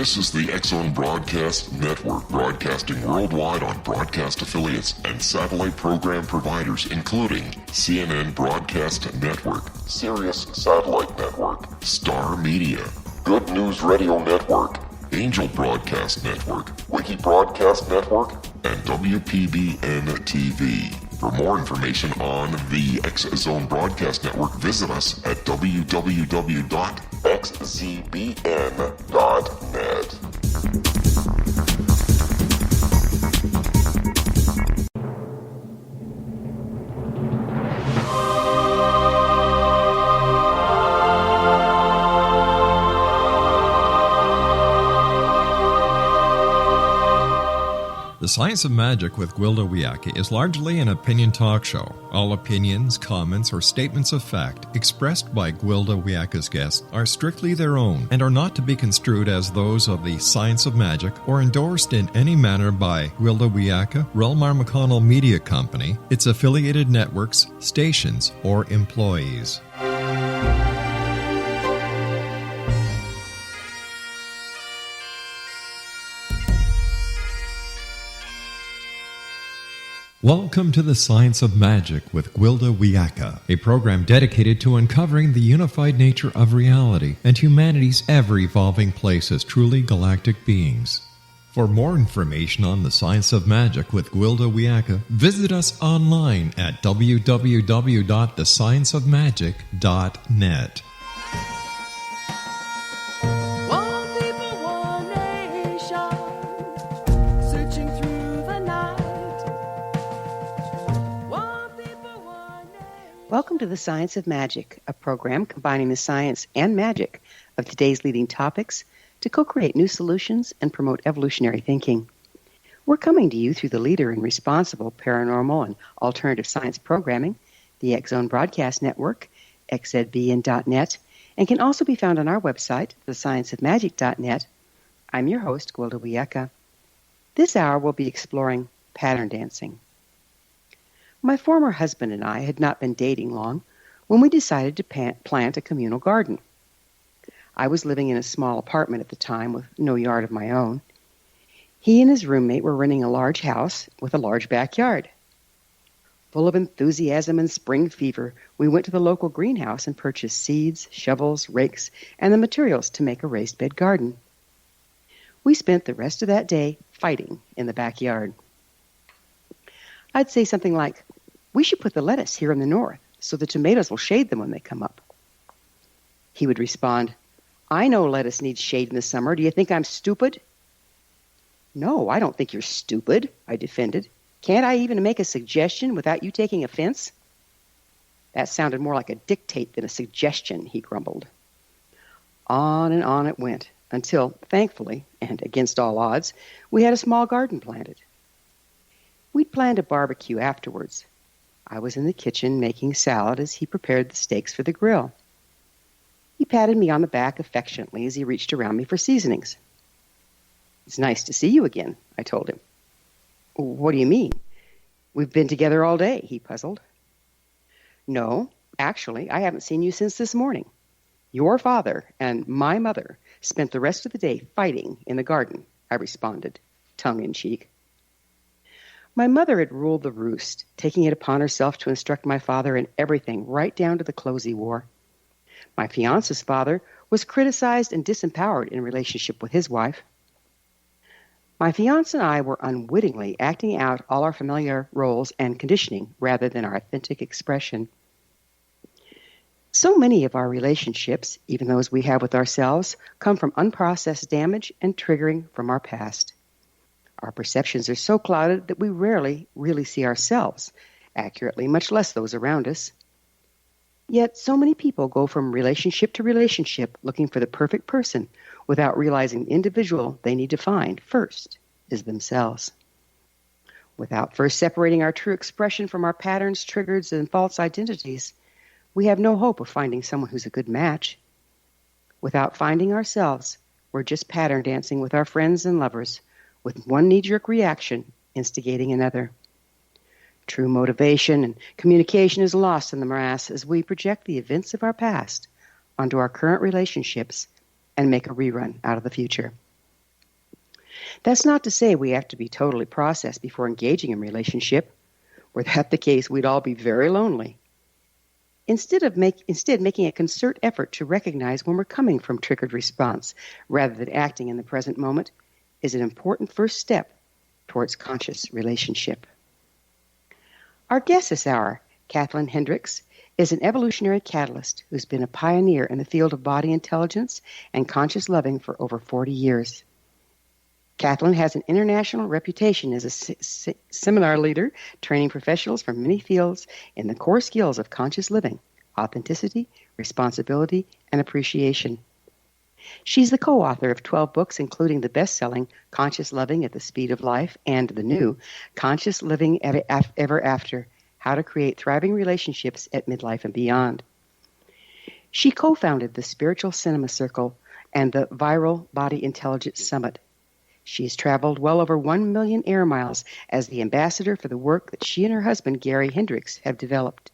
This is the X-Zone Broadcast Network, broadcasting worldwide on broadcast affiliates and satellite program providers, including CNN Broadcast Network, Sirius Satellite Network, Star Media, Good News Radio Network, Angel Broadcast Network, Wiki Broadcast Network, and WPBN TV. For more information on the X-Zone Broadcast Network, visit us at www.xzbn.net. The Science of Magic with Gwilda Wiyaka is largely an opinion talk show. All opinions, comments, or statements of fact expressed by Gwilda Wiyaka's guests are strictly their own and are not to be construed as those of the Science of Magic or endorsed in any manner by Gwilda Wiyaka, rel-mar McConnell Media Company, its affiliated networks, stations, or employees. Welcome to the Science of Magic with Gwilda Wiyaka, a program dedicated to uncovering the unified nature of reality and humanity's ever-evolving place as truly galactic beings. For more information on the Science of Magic with Gwilda Wiyaka, visit us online at www.thescienceofmagic.net. Welcome to the Science of Magic, a program combining the science and magic of today's leading topics to co-create new solutions and promote evolutionary thinking. We're coming to you through the leader in responsible paranormal and alternative science programming, the X-Zone Broadcast Network, xzbn.net, and can also be found on our website, thescienceofmagic.net. I'm your host, Gwilda Wiyaka. This hour we'll be exploring pattern dancing. My former husband and I had not been dating long when we decided to plant a communal garden. I was living in a small apartment at the time with no yard of my own. He and his roommate were renting a large house with a large backyard. Full of enthusiasm and spring fever, we went to the local greenhouse and purchased seeds, shovels, rakes, and the materials to make a raised bed garden. We spent the rest of that day fighting in the backyard. I'd say something like, "We should put the lettuce here in the north so the tomatoes will shade them when they come up." He would respond, "I know lettuce needs shade in the summer. Do you think I'm stupid?" "No, I don't think you're stupid," I defended. "Can't I even make a suggestion without you taking offense?" "That sounded more like a dictate than a suggestion," he grumbled. On and on it went until, thankfully, and against all odds, we had a small garden planted. We'd planned a barbecue afterwards. I was in the kitchen making salad as he prepared the steaks for the grill. He patted me on the back affectionately as he reached around me for seasonings. "It's nice to see you again," I told him. "What do you mean? We've been together all day," he puzzled. "No, actually, I haven't seen you since this morning. Your father and my mother spent the rest of the day fighting in the garden," I responded, tongue in cheek. My mother had ruled the roost, taking it upon herself to instruct my father in everything, right down to the clothes he wore. My fiance's father was criticized and disempowered in relationship with his wife. My fiance and I were unwittingly acting out all our familiar roles and conditioning rather than our authentic expression. So many of our relationships, even those we have with ourselves, come from unprocessed damage and triggering from our past. Our perceptions are so clouded that we rarely really see ourselves accurately, much less those around us. Yet so many people go from relationship to relationship looking for the perfect person without realizing the individual they need to find first is themselves. Without first separating our true expression from our patterns, triggers, and false identities, we have no hope of finding someone who's a good match. Without finding ourselves, we're just pattern dancing with our friends and lovers, with one knee-jerk reaction instigating another. True motivation and communication is lost in the morass as we project the events of our past onto our current relationships and make a rerun out of the future. That's not to say we have to be totally processed before engaging in a relationship. Were that the case, we'd all be very lonely. Instead, making a concerted effort to recognize when we're coming from triggered response rather than acting in the present moment is an important first step towards conscious relationship. Our guest this hour, Kathlyn Hendricks, is an evolutionary catalyst who's been a pioneer in the field of body intelligence and conscious loving for over 40 years. Kathlyn has an international reputation as a seminar leader, training professionals from many fields in the core skills of conscious living, authenticity, responsibility, and appreciation. She's the co-author of 12 books, including the best-selling Conscious Loving at the Speed of Life and the new Conscious Living Ever After, How to Create Thriving Relationships at Midlife and Beyond. She co-founded the Spiritual Cinema Circle and the Viral Body Intelligence Summit. She's traveled well over 1 million air miles as the ambassador for the work that she and her husband, Gay Hendricks, have developed.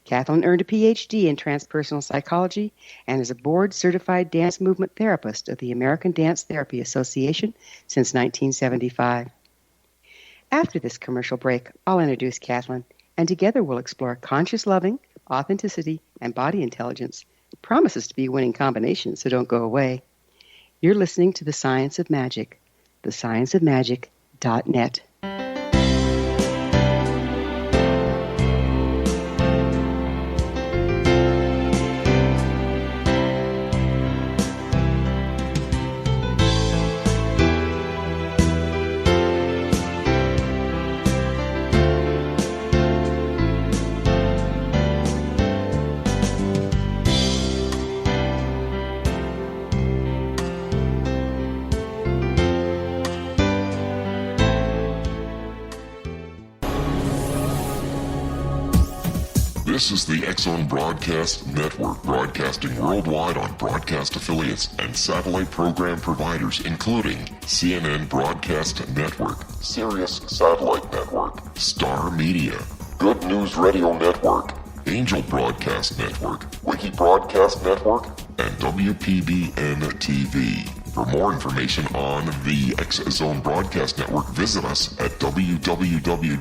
Kathlyn earned a Ph.D. in transpersonal psychology and is a board-certified dance movement therapist of the American Dance Therapy Association since 1975. After this commercial break, I'll introduce Kathlyn, and together we'll explore conscious loving, authenticity, and body intelligence. It promises to be a winning combination, so don't go away. You're listening to The Science of Magic, thescienceofmagic.net. This is the X-Zone Broadcast Network, broadcasting worldwide on broadcast affiliates and satellite program providers, including CNN Broadcast Network, Sirius Satellite Network, Star Media, Good News Radio Network, Angel Broadcast Network, Wiki Broadcast Network, and WPBN TV. For more information on the X-Zone Broadcast Network, visit us at www.xzbn.net.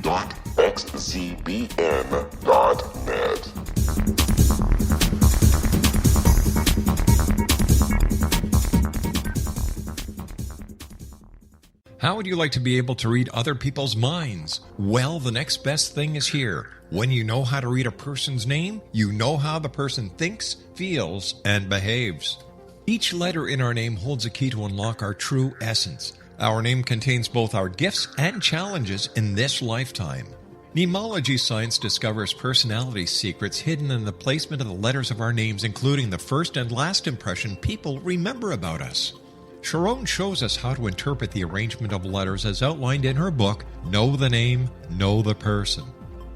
How would you like to be able to read other people's minds? Well, the next best thing is here. When you know how to read a person's name, you know how the person thinks, feels, and behaves. Each letter in our name holds a key to unlock our true essence. Our name contains both our gifts and challenges in this lifetime. Mnemology science discovers personality secrets hidden in the placement of the letters of our names, including the first and last impression people remember about us. Sharon shows us how to interpret the arrangement of letters as outlined in her book, Know the Name, Know the Person.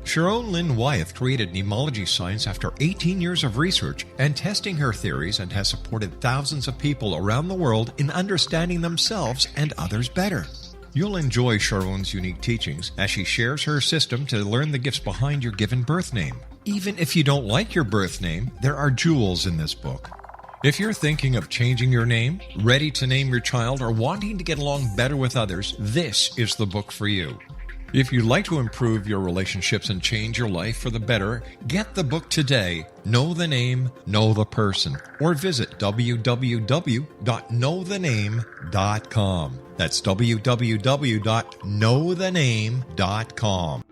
Sharon Lynn Wyeth created mnemology science after 18 years of research and testing her theories, and has supported thousands of people around the world in understanding themselves and others better. You'll enjoy Sharon's unique teachings as she shares her system to learn the gifts behind your given birth name. Even if you don't like your birth name, there are jewels in this book. If you're thinking of changing your name, ready to name your child, or wanting to get along better with others, this is the book for you. If you'd like to improve your relationships and change your life for the better, get the book today, Know the Name, Know the Person, or visit www.knowthename.com. That's www.knowthename.com.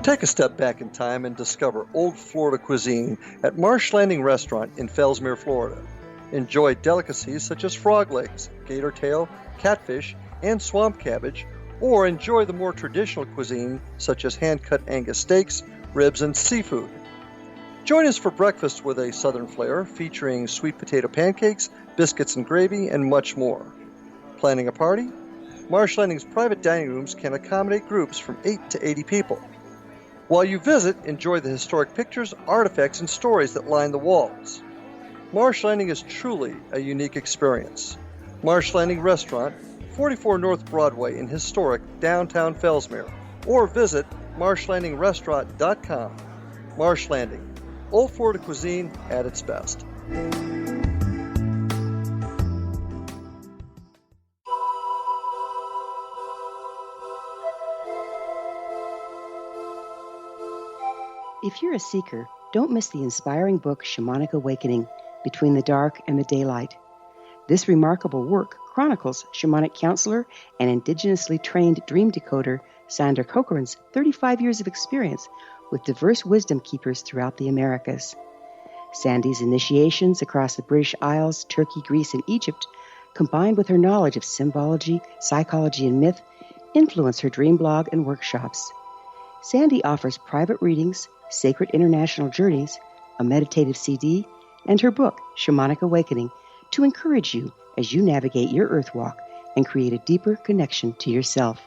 Take a step back in time and discover old Florida cuisine at Marsh Landing Restaurant in Fellsmere, Florida. Enjoy delicacies such as frog legs, gator tail, catfish, and swamp cabbage, or enjoy the more traditional cuisine such as hand-cut Angus steaks, ribs, and seafood. Join us for breakfast with a southern flair featuring sweet potato pancakes, biscuits and gravy, and much more. Planning a party? Marsh Landing's private dining rooms can accommodate groups from 8 to 80 people. While you visit, enjoy the historic pictures, artifacts, and stories that line the walls. Marsh Landing is truly a unique experience. Marsh Landing Restaurant, 44 North Broadway in historic downtown Fellsmere, or visit marshlandingrestaurant.com. Marsh Landing, old Florida cuisine at its best. If you're a seeker, don't miss the inspiring book Shamanic Awakening, Between the Dark and the Daylight. This remarkable work chronicles shamanic counselor and indigenously trained dream decoder Sandra Cochran's 35 years of experience with diverse wisdom keepers throughout the Americas. Sandy's initiations across the British Isles, Turkey, Greece, and Egypt, combined with her knowledge of symbology, psychology, and myth, influence her dream blog and workshops. Sandy offers private readings, sacred international journeys, a meditative CD, and her book, Shamanic Awakening, to encourage you as you navigate your earth walk and create a deeper connection to yourself.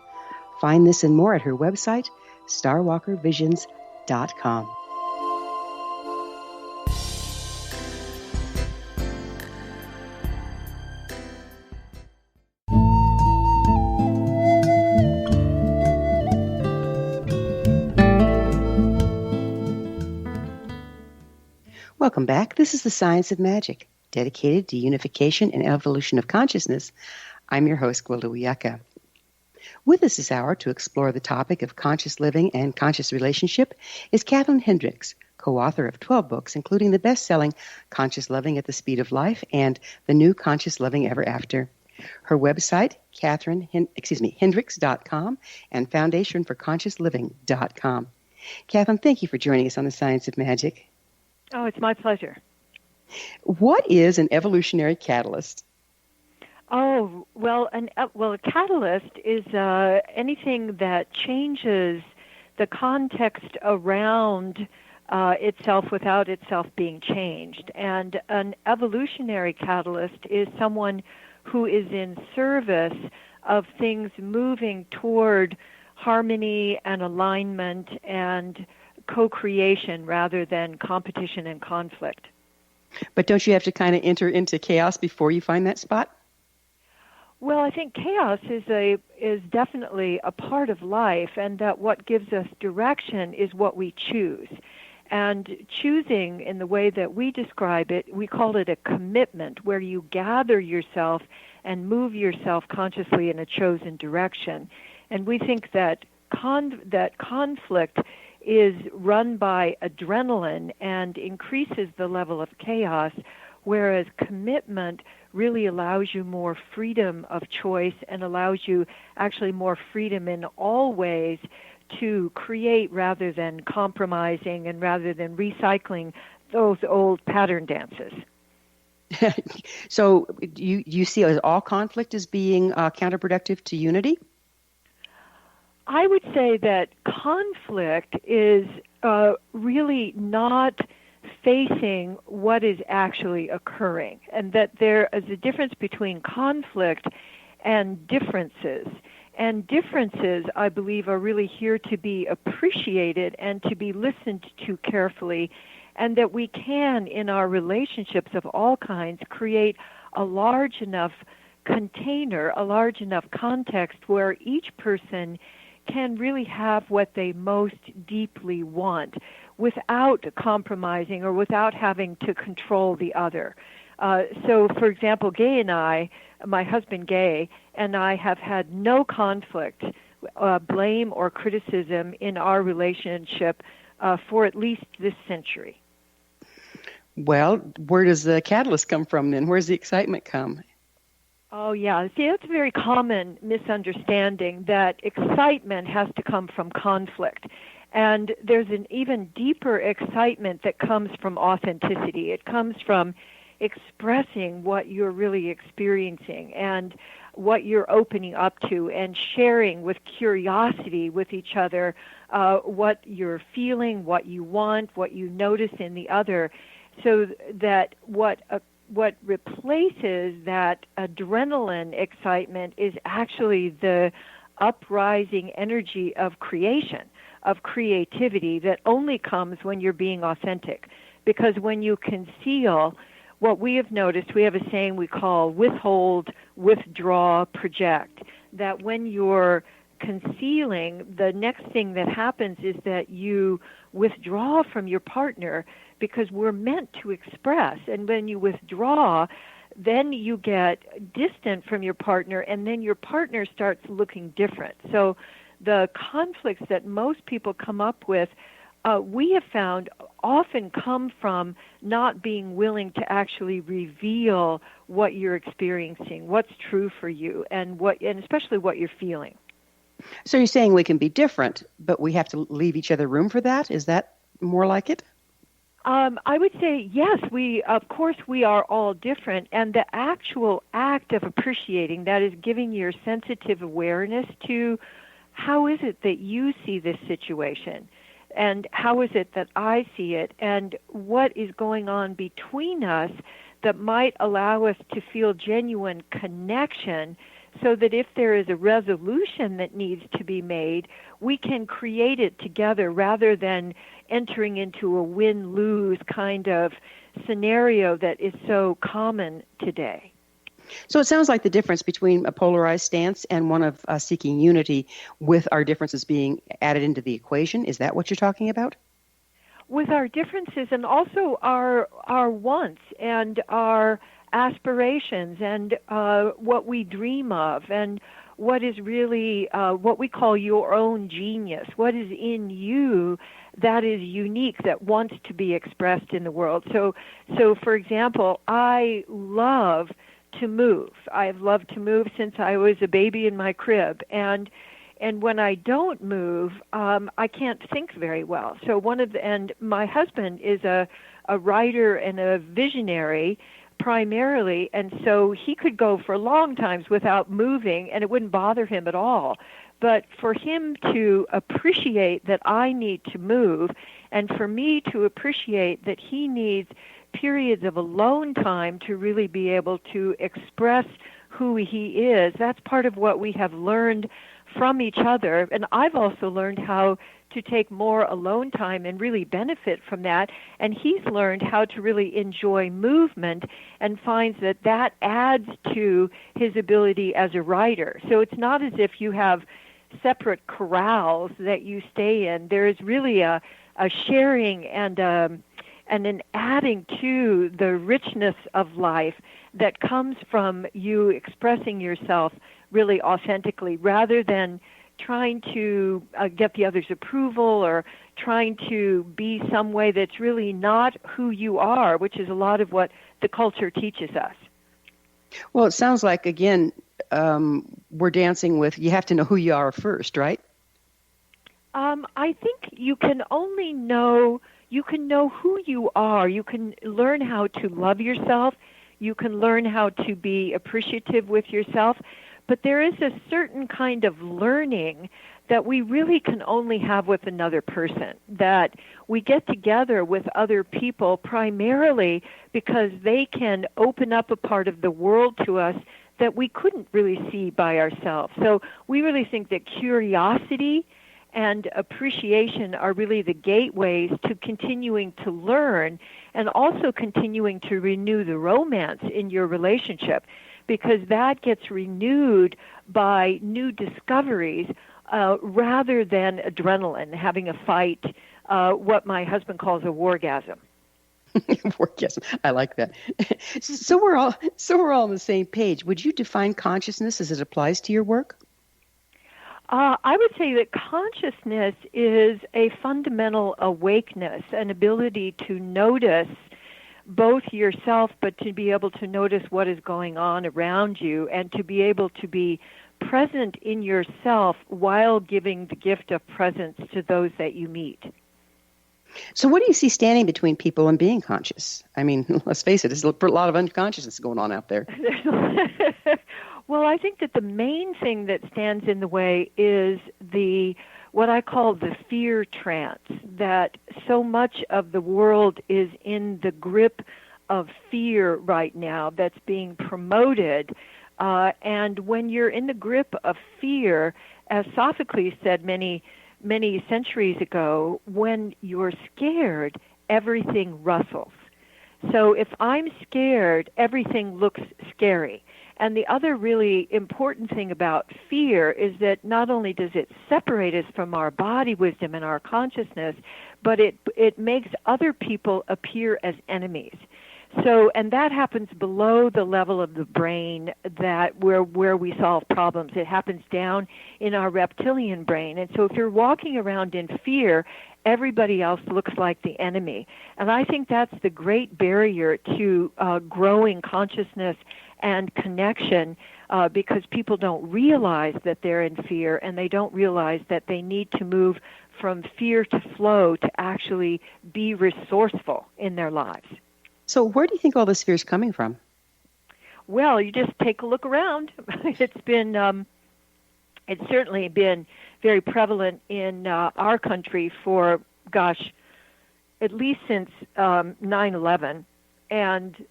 Find this and more at her website, starwalkervisions.com. Welcome back. This is The Science of Magic, dedicated to unification and evolution of consciousness. I'm your host, Gwilda Wiyaka. With us this hour to explore the topic of conscious living and conscious relationship is Kathlyn Hendricks, co-author of 12 books, including the best-selling Conscious Loving at the Speed of Life and The New Conscious Loving Ever After. Her website, Hendricks.com, and foundationforconsciousliving.com. Kathlyn, thank you for joining us on The Science of Magic. Oh, it's my pleasure. What is an evolutionary catalyst? Oh, well, a catalyst is anything that changes the context around itself without itself being changed. And an evolutionary catalyst is someone who is in service of things moving toward harmony and alignment and co-creation rather than competition and conflict. But don't you have to kind of enter into chaos before you find that spot? Well, I think chaos is definitely a part of life, and that what gives us direction is what we choose. And choosing, in the way that we describe it, we call it a commitment, where you gather yourself and move yourself consciously in a chosen direction. And we think that conflict is run by adrenaline and increases the level of chaos, whereas commitment really allows you more freedom of choice and allows you actually more freedom in all ways to create rather than compromising and rather than recycling those old pattern dances. So you see all conflict as being counterproductive to unity? I would say that conflict is really not facing what is actually occurring, and that there is a difference between conflict and differences. And differences, I believe, are really here to be appreciated and to be listened to carefully, and that we can, in our relationships of all kinds, create a large enough container, a large enough context where each person can really have what they most deeply want without compromising or without having to control the other. So, for example, Gay and I, my husband Gay, and I have had no conflict, blame or criticism in our relationship for at least this century. Well, where does the catalyst come from then? Where's the excitement come? Oh, yeah. See, that's a very common misunderstanding, that excitement has to come from conflict. And there's an even deeper excitement that comes from authenticity. It comes from expressing what you're really experiencing and what you're opening up to, and sharing with curiosity with each other what you're feeling, what you want, what you notice in the other, so that what replaces that adrenaline excitement is actually the uprising energy of creation, of creativity that only comes when you're being authentic. Because when you conceal, what we have noticed, we have a saying we call withhold, withdraw, project, that when you're concealing, the next thing that happens is that you withdraw from your partner because we're meant to express. And when you withdraw, then you get distant from your partner, and then your partner starts looking different. So the conflicts that most people come up with, we have found often come from not being willing to actually reveal what you're experiencing, what's true for you, and especially what you're feeling. So you're saying we can be different, but we have to leave each other room for that? Is that more like it? I would say yes. Of course, we are all different, and the actual act of appreciating, that is giving your sensitive awareness to how is it that you see this situation, and how is it that I see it, and what is going on between us that might allow us to feel genuine connection, so that if there is a resolution that needs to be made, we can create it together rather than entering into a win-lose kind of scenario that is so common today. So it sounds like the difference between a polarized stance and one of seeking unity with our differences being added into the equation. Is that what you're talking about? With our differences and also our wants and our aspirations and what we dream of and what is really what we call your own genius, what is in you that is unique, that wants to be expressed in the world. So for example, I love to move. I've loved to move since I was a baby in my crib, and when I don't move, I can't think very well. So and my husband is a writer and a visionary primarily, and so he could go for long times without moving, and it wouldn't bother him at all. But for him to appreciate that I need to move, and for me to appreciate that he needs periods of alone time to really be able to express who he is, that's part of what we have learned from each other. And I've also learned how to take more alone time and really benefit from that. And he's learned how to really enjoy movement and finds that adds to his ability as a writer. So it's not as if you have separate corrals that you stay in. There is really a sharing and an adding to the richness of life that comes from you expressing yourself really authentically, rather than trying to get the other's approval or trying to be some way that's really not who you are, which is a lot of what the culture teaches us. Well, it sounds like, again, we're dancing with you have to know who you are first, right? I think you can only know, you can know who you are. You can learn how to love yourself. You can learn how to be appreciative with yourself. But there is a certain kind of learning that we really can only have with another person, that we get together with other people primarily because they can open up a part of the world to us that we couldn't really see by ourselves. So we really think that curiosity and appreciation are really the gateways to continuing to learn and also continuing to renew the romance in your relationship, because that gets renewed by new discoveries rather than adrenaline, having a fight, what my husband calls a wargasm. Wargasm. I like that. So we're all on the same page. Would you define consciousness as it applies to your work? I would say that consciousness is a fundamental awakeness, an ability to notice both yourself, but to be able to notice what is going on around you and to be able to be present in yourself while giving the gift of presence to those that you meet. So what do you see standing between people and being conscious? I mean, let's face it, there's a lot of unconsciousness going on out there. Well, I think that the main thing that stands in the way is what I call the fear trance, that so much of the world is in the grip of fear right now that's being promoted. And when you're in the grip of fear, as Sophocles said many centuries ago, when you're scared, everything rustles. So if I'm scared, everything looks scary. And the other really important thing about fear is that not only does it separate us from our body wisdom and our consciousness, but it makes other people appear as enemies. So, and that happens below the level of the brain that where we solve problems. It happens down in our reptilian brain. And so if you're walking around in fear, everybody else looks like the enemy. And I think that's the great barrier to growing consciousness and connection, because people don't realize that they're in fear, and they don't realize that they need to move from fear to flow to actually be resourceful in their lives. So where do you think all this fear is coming from? Well, you just take a look around. It's certainly been very prevalent in our country for, at least since 9/11. And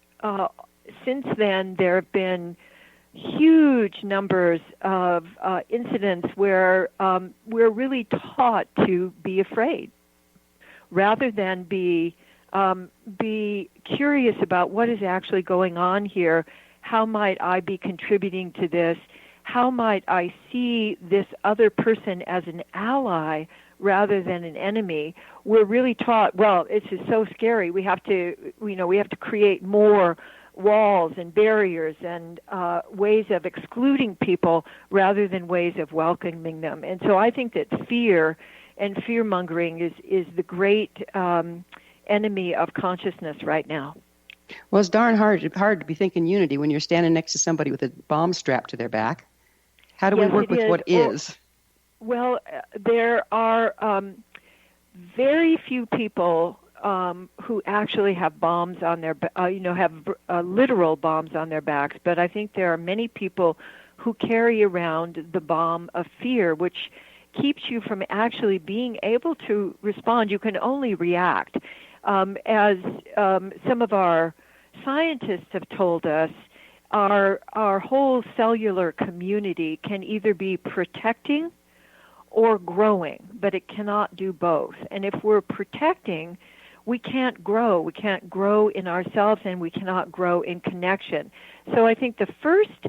since then, there have been huge numbers of incidents where we're really taught to be afraid rather than be curious about what is actually going on here. How might I be contributing to this? How might I see this other person as an ally rather than an enemy? We're really taught, well, this is so scary. We have to create more walls and barriers and ways of excluding people rather than ways of welcoming them. And so I think that fear and fear-mongering is the great enemy of consciousness right now. Well, it's darn hard to be thinking unity when you're standing next to somebody with a bomb strapped to their back. How do we work with what is? Well, there are very few people who actually have bombs on their, have literal bombs on their backs. But I think there are many people who carry around the bomb of fear, which keeps you from actually being able to respond. You can only react. As some of our scientists have told us, our whole cellular community can either be protecting or growing, but it cannot do both. And if we're protecting, we can't grow. We can't grow in ourselves, and we cannot grow in connection. So I think the first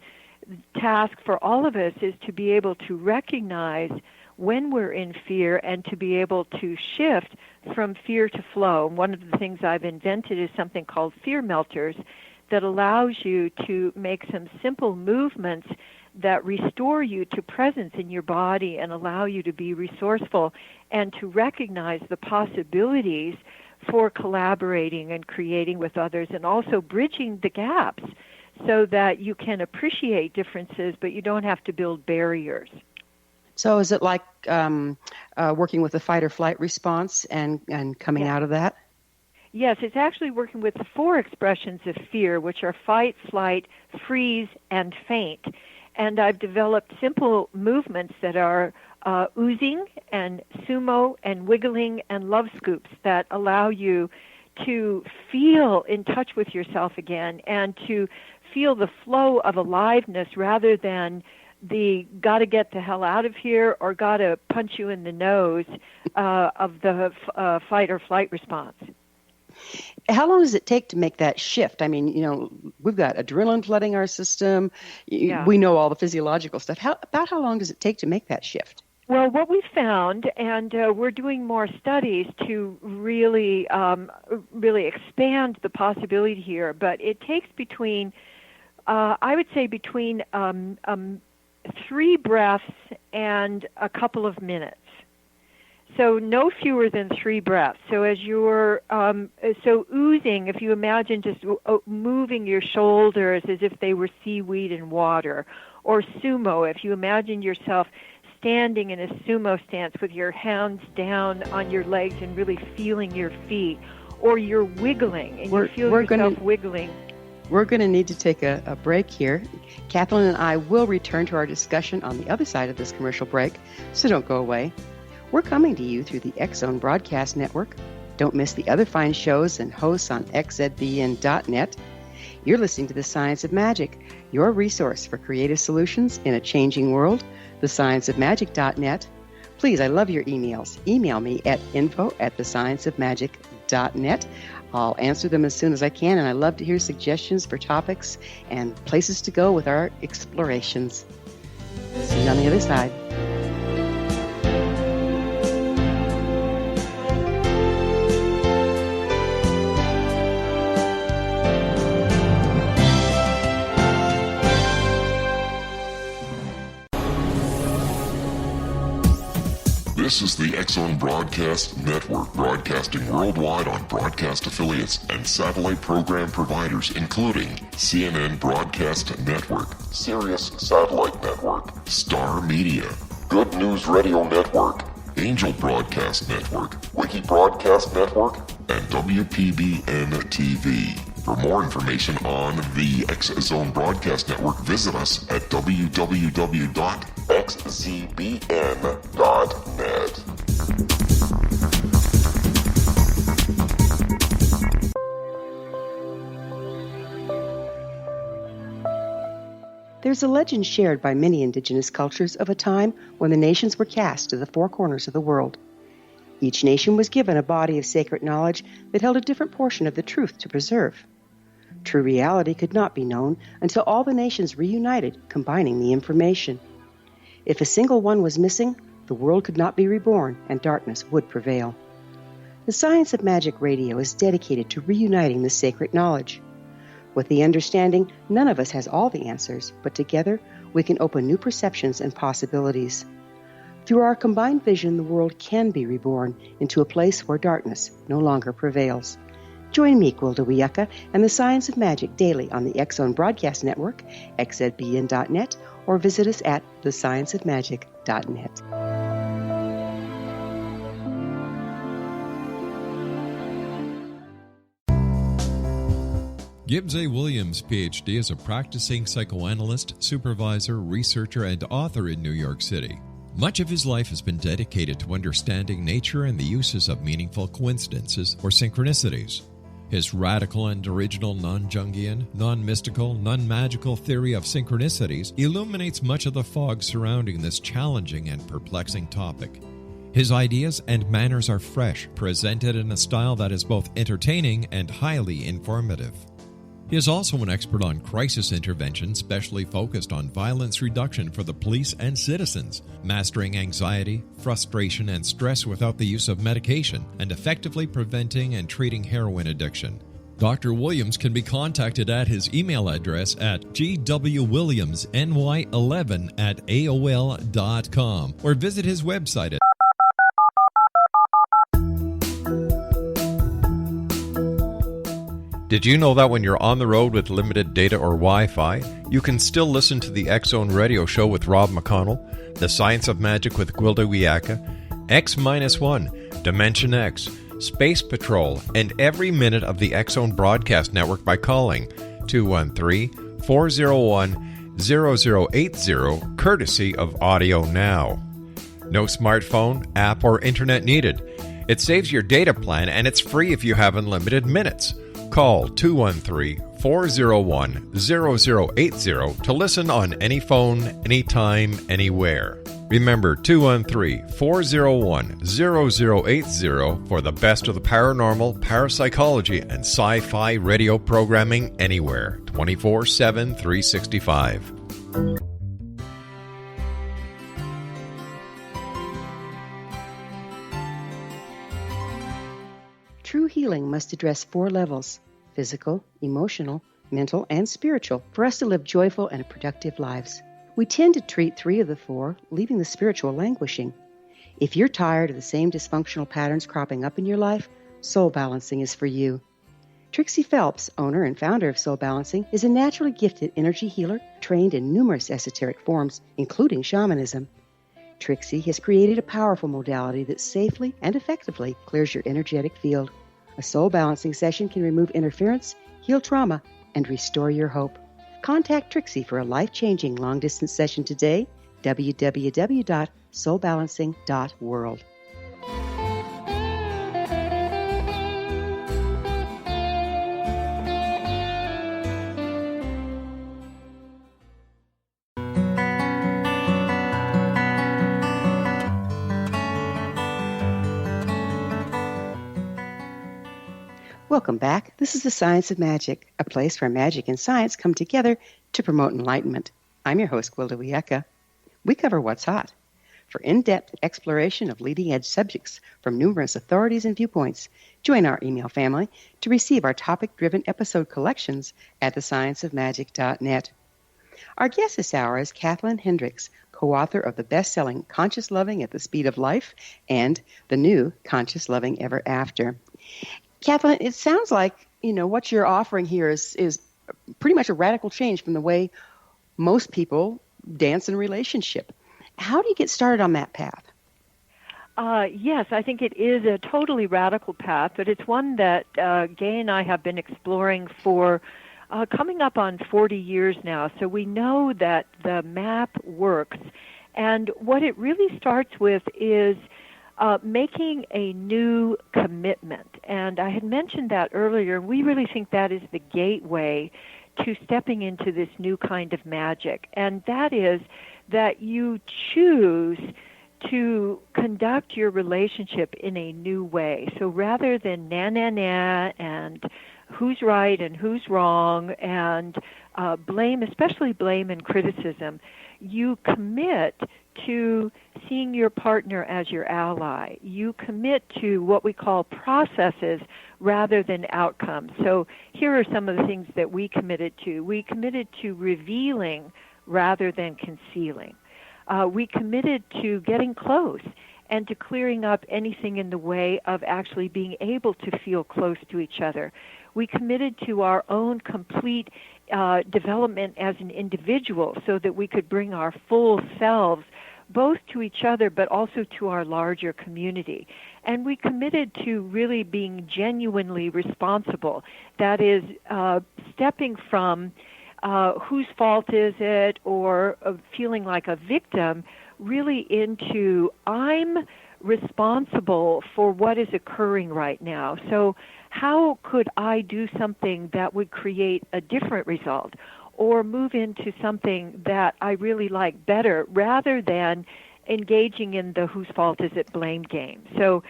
task for all of us is to be able to recognize when we're in fear and to be able to shift from fear to flow. And one of the things I've invented is something called fear melters that allows you to make some simple movements that restore you to presence in your body and allow you to be resourceful and to recognize the possibilities for collaborating and creating with others, and also bridging the gaps so that you can appreciate differences, but you don't have to build barriers. So is it like working with the fight or flight response and coming out of that? Yes, it's actually working with the 4 expressions of fear, which are fight, flight, freeze, and faint. And I've developed simple movements that are oozing and sumo and wiggling and love scoops that allow you to feel in touch with yourself again and to feel the flow of aliveness rather than the gotta get the hell out of here or gotta punch you in the nose of the fight or flight response. How long does it take to make that shift? I mean, we've got adrenaline flooding our system. Yeah. We know all the physiological stuff. About how long does it take to make that shift? Well, what we found, and we're doing more studies to really expand the possibility here, but it takes between, I would say, between 3 breaths and a couple of minutes. So no fewer than 3 breaths. So as you're oozing, if you imagine just moving your shoulders as if they were seaweed in water, or sumo, if you imagine yourself standing in a sumo stance with your hands down on your legs and really feeling your feet, or you're wiggling and you feel yourself wiggling. We're going to need to take a break here. Kathlyn and I will return to our discussion on the other side of this commercial break, so don't go away. We're coming to you through the X-Zone Broadcast Network. Don't miss the other fine shows and hosts on xzbn.net. You're listening to The Science of Magic, your resource for creative solutions in a changing world, thescienceofmagic.net. Please, I love your emails. Email me at info@thescienceofmagic.net. xzbn.net. I'll answer them as soon as I can, and I love to hear suggestions for topics and places to go with our explorations. See you on the other side. This is the X-Zone Broadcast Network, broadcasting worldwide on broadcast affiliates and satellite program providers, including CNN Broadcast Network, Sirius Satellite Network, Star Media, Good News Radio Network, Angel Broadcast Network, Wiki Broadcast Network, and WPBN TV. For more information on the X-Zone Broadcast Network, visit us at www.xzbn.net. There's a legend shared by many indigenous cultures of a time when the nations were cast to the four corners of the world. Each nation was given a body of sacred knowledge that held a different portion of the truth to preserve. True reality could not be known until all the nations reunited, combining the information. If a single one was missing, the world could not be reborn and darkness would prevail. The Science of Magic Radio is dedicated to reuniting the sacred knowledge. With the understanding, none of us has all the answers, but together we can open new perceptions and possibilities. Through our combined vision, the world can be reborn into a place where darkness no longer prevails. Join me, Gwilda Wiyaka, and the Science of Magic daily on the X-Zone Broadcast Network, xzbn.net, or visit us at thescienceofmagic.net. Gibbs A. Williams, Ph.D., is a practicing psychoanalyst, supervisor, researcher, and author in New York City. Much of his life has been dedicated to understanding nature and the uses of meaningful coincidences or synchronicities. His radical and original non-Jungian, non-mystical, non-magical theory of synchronicities illuminates much of the fog surrounding this challenging and perplexing topic. His ideas and manners are fresh, presented in a style that is both entertaining and highly informative. He is also an expert on crisis intervention, specially focused on violence reduction for the police and citizens, mastering anxiety, frustration, and stress without the use of medication, and effectively preventing and treating heroin addiction. Dr. Williams can be contacted at his email address at gwwilliamsny11@aol.com or visit his website at Did you know that when you're on the road with limited data or Wi-Fi, you can still listen to the X-Zone Radio Show with Rob McConnell, The Science of Magic with Gwilda Wiyaka, X-1, Dimension X, Space Patrol, and every minute of the X-Zone Broadcast Network by calling 213-401-0080, courtesy of Audio Now. No smartphone, app, or internet needed. It saves your data plan and it's free if you have unlimited minutes. Call 213-401-0080 to listen on any phone, anytime, anywhere. Remember 213-401-0080 for the best of the paranormal, parapsychology, and sci-fi radio programming anywhere, 24/7, 365. True healing must address 4 levels: physical, emotional, mental, and spiritual, for us to live joyful and productive lives. We tend to treat 3 of the 4, leaving the spiritual languishing. If you're tired of the same dysfunctional patterns cropping up in your life, Soul Balancing is for you. Trixie Phelps, owner and founder of Soul Balancing, is a naturally gifted energy healer trained in numerous esoteric forms, including shamanism. Trixie has created a powerful modality that safely and effectively clears your energetic field. A soul balancing session can remove interference, heal trauma, and restore your hope. Contact Trixie for a life-changing long-distance session today, www.soulbalancing.world. Welcome back. This is the Science of Magic, a place where magic and science come together to promote enlightenment. I'm your host, Gwilda Wiyaka. We cover what's hot. For in-depth exploration of leading-edge subjects from numerous authorities and viewpoints, join our email family to receive our topic-driven episode collections at thescienceofmagic.net. Our guest this hour is Kathlyn Hendricks, co-author of the best-selling Conscious Loving at the Speed of Life and the new Conscious Loving Ever After. Kathlyn, it sounds like, what you're offering here is pretty much a radical change from the way most people dance in a relationship. How do you get started on that path? Yes, I think it is a totally radical path, but it's one that Gay and I have been exploring for coming up on 40 years now. So we know that the map works. And what it really starts with is making a new commitment. And I had mentioned that earlier. We really think that is the gateway to stepping into this new kind of magic. And that is that you choose to conduct your relationship in a new way. So rather than na and who's right and who's wrong and blame, especially blame and criticism, you commit to seeing your partner as your ally. You commit to what we call processes rather than outcomes. So here are some of the things that we committed to. We committed to revealing rather than concealing. We committed to getting close and to clearing up anything in the way of actually being able to feel close to each other. We committed to our own complete development as an individual so that we could bring our full selves both to each other but also to our larger community. And we committed to really being genuinely responsible. That is, stepping from whose fault is it or feeling like a victim really into I'm responsible for what is occurring right now. So how could I do something that would create a different result or move into something that I really like better rather than engaging in the whose fault is it blame game. So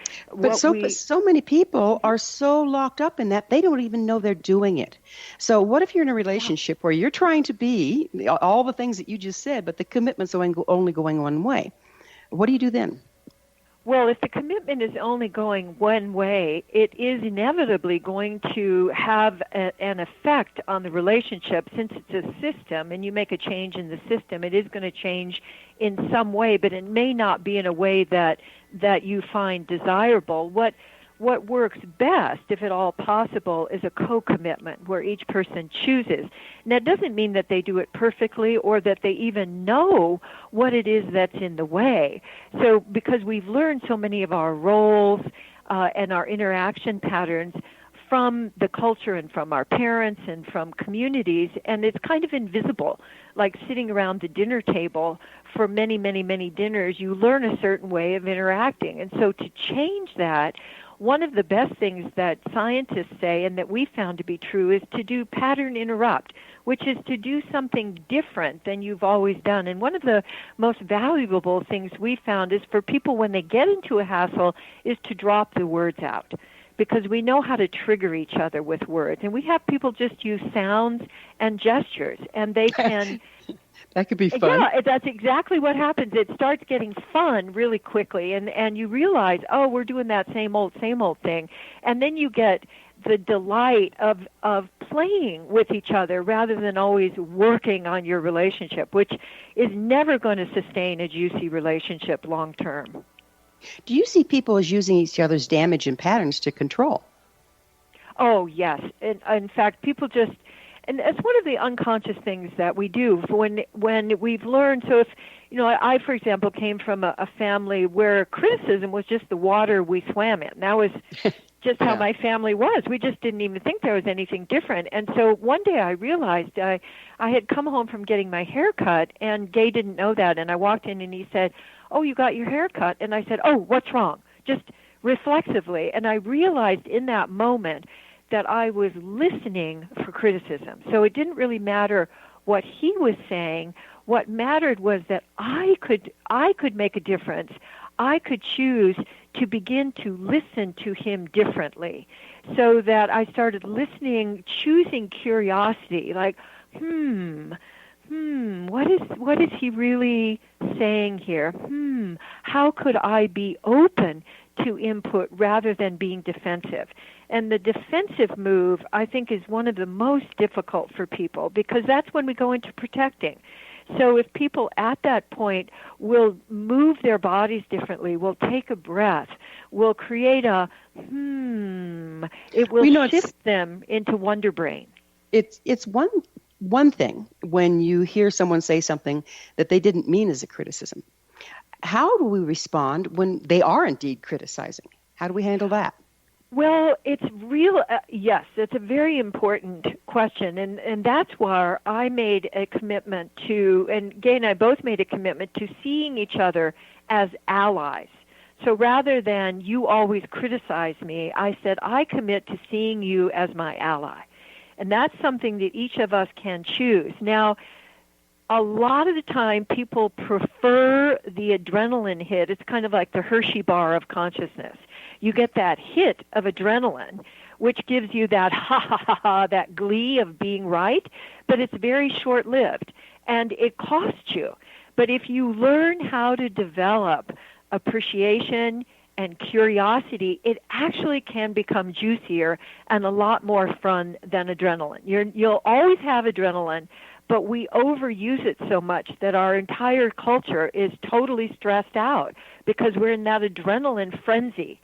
so many people are so locked up in that they don't even know they're doing it. So what if you're in a relationship where you're trying to be all the things that you just said, but the commitment's only going one way? What do you do then? Well, if the commitment is only going one way, it is inevitably going to have an effect on the relationship. Since it's a system and you make a change in the system, it is going to change in some way, but it may not be in a way that you find desirable. What works best, if at all possible, is a co-commitment where each person chooses. Now, it doesn't mean that they do it perfectly or that they even know what it is that's in the way. So because we've learned so many of our roles and our interaction patterns from the culture and from our parents and from communities, and it's kind of invisible, like sitting around the dinner table for many, many, many dinners, you learn a certain way of interacting. And so to change that, one of the best things that scientists say and that we found to be true is to do pattern interrupt, which is to do something different than you've always done. And one of the most valuable things we found is for people when they get into a hassle is to drop the words out, because we know how to trigger each other with words. And we have people just use sounds and gestures, and they can... That could be fun. Yeah, that's exactly what happens. It starts getting fun really quickly, and you realize, oh, we're doing that same old thing. And then you get the delight of playing with each other rather than always working on your relationship, which is never going to sustain a juicy relationship long term. Do you see people as using each other's damage and patterns to control? Oh, yes. In fact, people just... And it's one of the unconscious things that we do when we've learned. So if, I, for example, came from a family where criticism was just the water we swam in. That was just how my family was. We just didn't even think there was anything different. And so one day I realized I had come home from getting my hair cut, and Gay didn't know that. And I walked in and he said, "Oh, you got your hair cut?" And I said, "Oh, what's wrong?" Just reflexively. And I realized in that moment that I was listening for criticism. So it didn't really matter what he was saying. What mattered was that I could make a difference. I could choose to begin to listen to him differently. so that I started listening, choosing curiosity, like, what is he really saying here? How could I be open to input rather than being defensive? And the defensive move, I think, is one of the most difficult for people, because that's when we go into protecting. So if people at that point will move their bodies differently, will take a breath, will create a it will shift them into wonder brain. It's one thing when you hear someone say something that they didn't mean as a criticism. How do we respond when they are indeed criticizing? How do we handle that? Well, it's yes, it's a very important question, and that's where I made a commitment to, and Gay and I both made a commitment to seeing each other as allies. So rather than you always criticize me, I said I commit to seeing you as my ally. And that's something that each of us can choose. Now, a lot of the time people prefer the adrenaline hit. It's kind of like the Hershey bar of consciousness. You get that hit of adrenaline, which gives you that that glee of being right, but it's very short-lived, and it costs you. But if you learn how to develop appreciation and curiosity, it actually can become juicier and a lot more fun than adrenaline. You'll always have adrenaline, but we overuse it so much that our entire culture is totally stressed out because we're in that adrenaline frenzy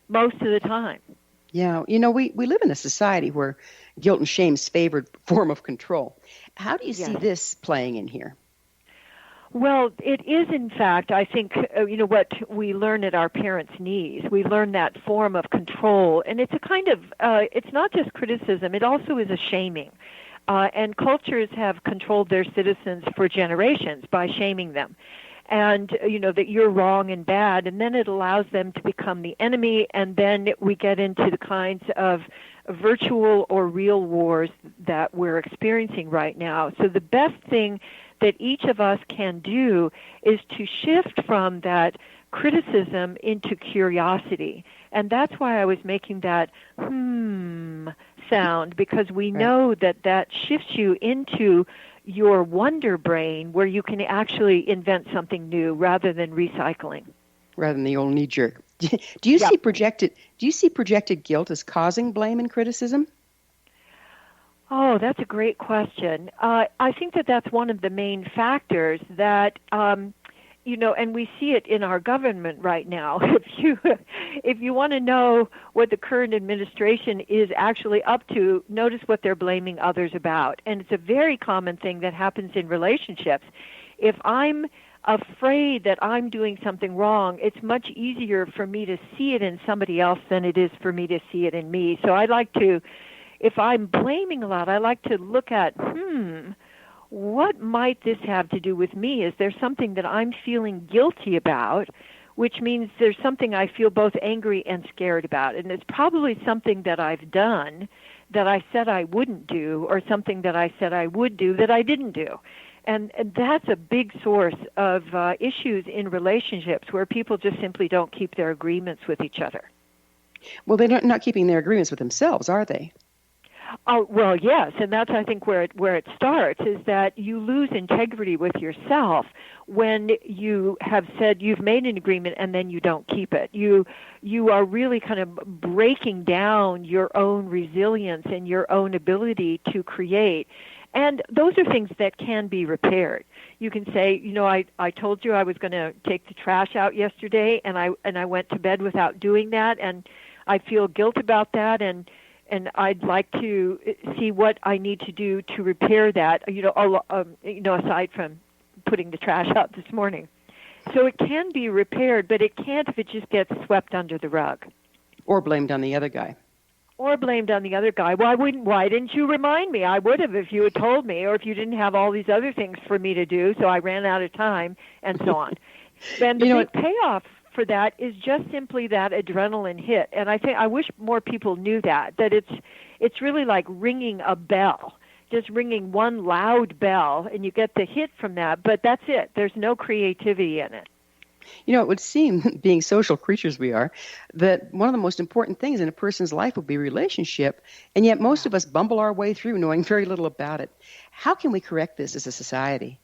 most of the time. Yeah, we live in a society where guilt and shame's favored form of control. How do you see this playing in here? Well, it is, in fact, I think, what we learn at our parents' knees. We learn that form of control, and it's a kind of, it's not just criticism, it also is a shaming. And cultures have controlled their citizens for generations by shaming them. And, that you're wrong and bad, and then it allows them to become the enemy, and then we get into the kinds of virtual or real wars that we're experiencing right now. So the best thing that each of us can do is to shift from that criticism into curiosity. And that's why I was making that sound, because we know that shifts you into your wonder brain, where you can actually invent something new rather than recycling. Rather than the old knee jerk. Do you see projected guilt as causing blame and criticism? Oh, that's a great question. I think that's one of the main factors that, and we see it in our government right now. If you want to know what the current administration is actually up to, notice what they're blaming others about. And it's a very common thing that happens in relationships. If I'm afraid that I'm doing something wrong, it's much easier for me to see it in somebody else than it is for me to see it in me. So I like to, if I'm blaming a lot, I like to look at, what might this have to do with me? Is there something that I'm feeling guilty about, which means there's something I feel both angry and scared about? And it's probably something that I've done that I said I wouldn't do, or something that I said I would do that I didn't do. And that's a big source of issues in relationships, where people just simply don't keep their agreements with each other. Well, they're not keeping their agreements with themselves, are they? Oh, well, yes, and that's, I think, where it starts, is that you lose integrity with yourself when you have said you've made an agreement and then you don't keep it. You are really kind of breaking down your own resilience and your own ability to create. And those are things that can be repaired. You can say, I told you I was going to take the trash out yesterday, and I went to bed without doing that, and I feel guilt about that, and I'd like to see what I need to do to repair that, aside from putting the trash out this morning. So it can be repaired, but it can't if it just gets swept under the rug. Or blamed on the other guy. Why didn't you remind me? I would have if you had told me, or if you didn't have all these other things for me to do, so I ran out of time, and so on. And the big payoff for that is just simply that adrenaline hit. And I wish more people knew that it's really like ringing a bell, just ringing one loud bell, and you get the hit from that, but that's it. There's no creativity in it. It would seem, being social creatures we are, that one of the most important things in a person's life would be relationship, and yet most of us bumble our way through knowing very little about it. How can we correct this as a society?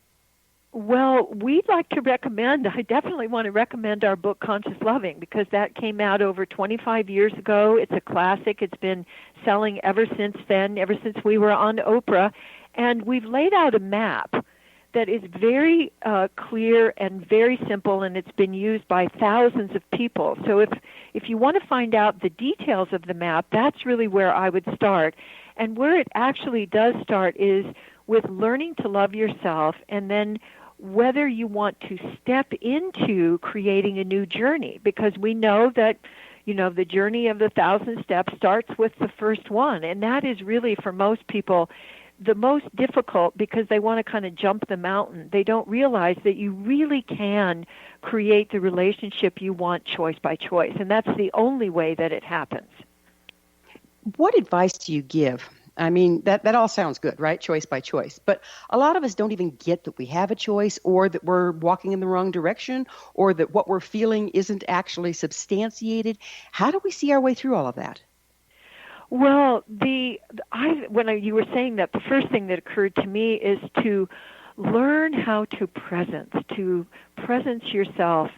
Well, we'd like to recommend, I definitely want to recommend our book, Conscious Loving, because that came out over 25 years ago. It's a classic. It's been selling ever since then, ever since we were on Oprah. And we've laid out a map that is very clear and very simple, and it's been used by thousands of people. So if you want to find out the details of the map, that's really where I would start. And where it actually does start is with learning to love yourself, and then whether you want to step into creating a new journey, because we know that the journey of the 1,000 steps starts with the first one, and that is really, for most people, the most difficult, because they want to kind of jump the mountain. They don't realize that you really can create the relationship you want choice by choice, and that's the only way that it happens. What advice do you give? I mean, that all sounds good, right? Choice by choice. But a lot of us don't even get that we have a choice, or that we're walking in the wrong direction, or that what we're feeling isn't actually substantiated. How do we see our way through all of that? Well, when you were saying that, the first thing that occurred to me is to learn how to presence yourself,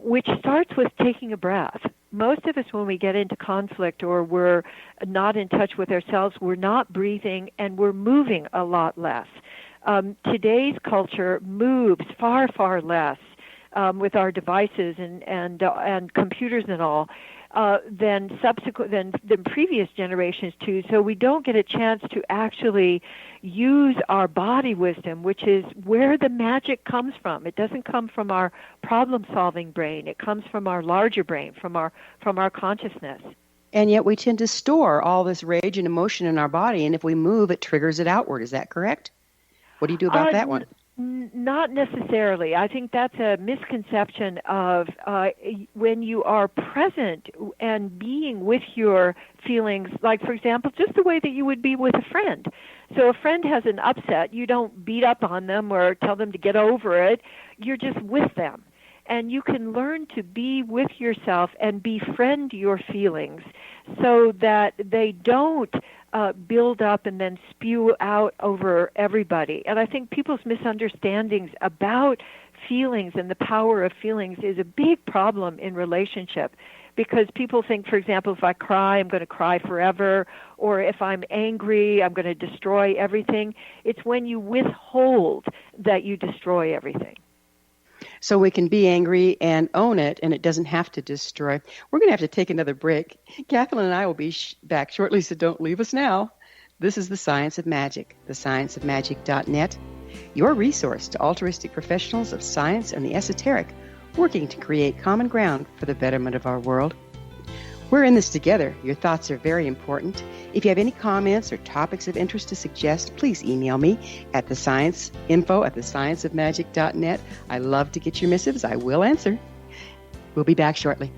which starts with taking a breath. Most of us, when we get into conflict or we're not in touch with ourselves, we're not breathing and we're moving a lot less. Today's culture moves far, far less with our devices and computers and all than previous generations too. So we don't get a chance to actually use our body wisdom, which is where the magic comes from. It doesn't come from our problem-solving brain. It comes from our larger brain, from our consciousness. And yet we tend to store all this rage and emotion in our body, and if we move, it triggers it outward. Is that correct? What do you do about that one? Not necessarily. I think that's a misconception of when you are present and being with your feelings, like, for example, just the way that you would be with a friend. So a friend has an upset. You don't beat up on them or tell them to get over it. You're just with them. And you can learn to be with yourself and befriend your feelings so that they don't build up and then spew out over everybody. And I think people's misunderstandings about feelings and the power of feelings is a big problem in relationship, because people think, for example, if I cry, I'm going to cry forever, or if I'm angry, I'm going to destroy everything. It's when you withhold that you destroy everything. So we can be angry and own it, and it doesn't have to destroy. We're going to have to take another break. Kathlyn and I will be back shortly, so don't leave us now. This is The Science of Magic, thescienceofmagic.net, your resource to altruistic professionals of science and the esoteric, working to create common ground for the betterment of our world. We're in this together. Your thoughts are very important. If you have any comments or topics of interest to suggest, please email me at info@thescienceofmagic.net. I love to get your missives. I will answer. We'll be back shortly.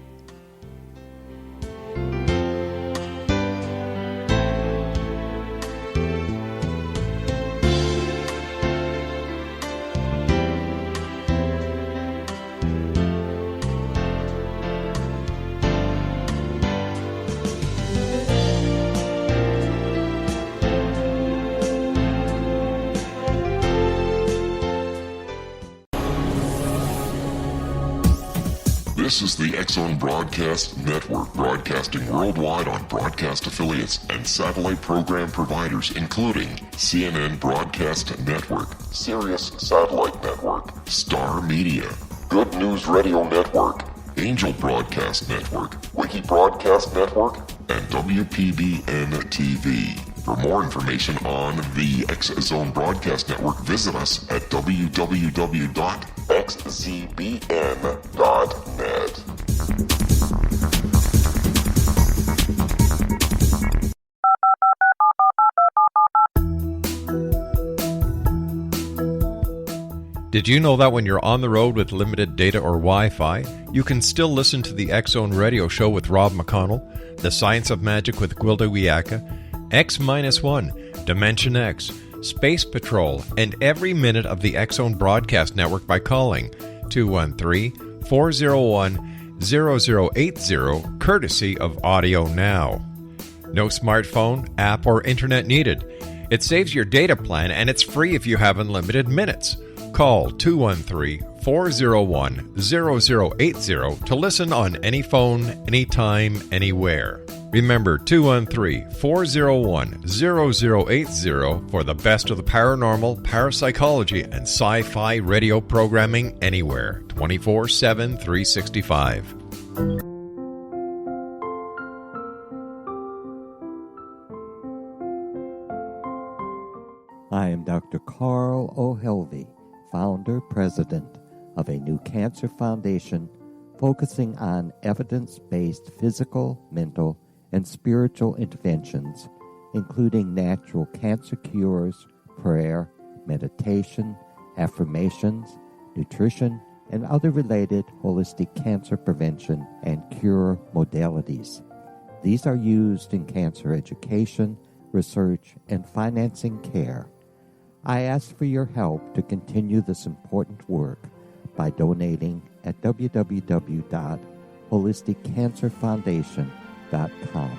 This is the X-Zone Broadcast Network, broadcasting worldwide on broadcast affiliates and satellite program providers, including CNN Broadcast Network, Sirius Satellite Network, Star Media, Good News Radio Network, Angel Broadcast Network, Wiki Broadcast Network, and WPBN TV. For more information on the X-Zone Broadcast Network, visit us at www.xzbn.net. Did you know that when you're on the road with limited data or Wi-Fi, you can still listen to the X-Zone Radio Show with Rob McConnell, The Science of Magic with Gwilda Wiyaka, X-1, Dimension X, Space Patrol, and every minute of the X-Zone Broadcast Network by calling 213 401-0080, courtesy of Audio Now. No smartphone, app, or internet needed. It saves your data plan and it's free if you have unlimited minutes. Call 213-401-0080 to listen on any phone, anytime, anywhere. Remember 213-401-0080 for the best of the paranormal, parapsychology, and sci-fi radio programming anywhere, 24/7, 365. I am Dr. Carl O'Helvey, founder, president of a new cancer foundation focusing on evidence-based physical, mental, and spiritual interventions, including natural cancer cures, prayer, meditation, affirmations, nutrition, and other related holistic cancer prevention and cure modalities. These are used in cancer education, research, and financing care. I ask for your help to continue this important work by donating at www.holisticcancerfoundation.com.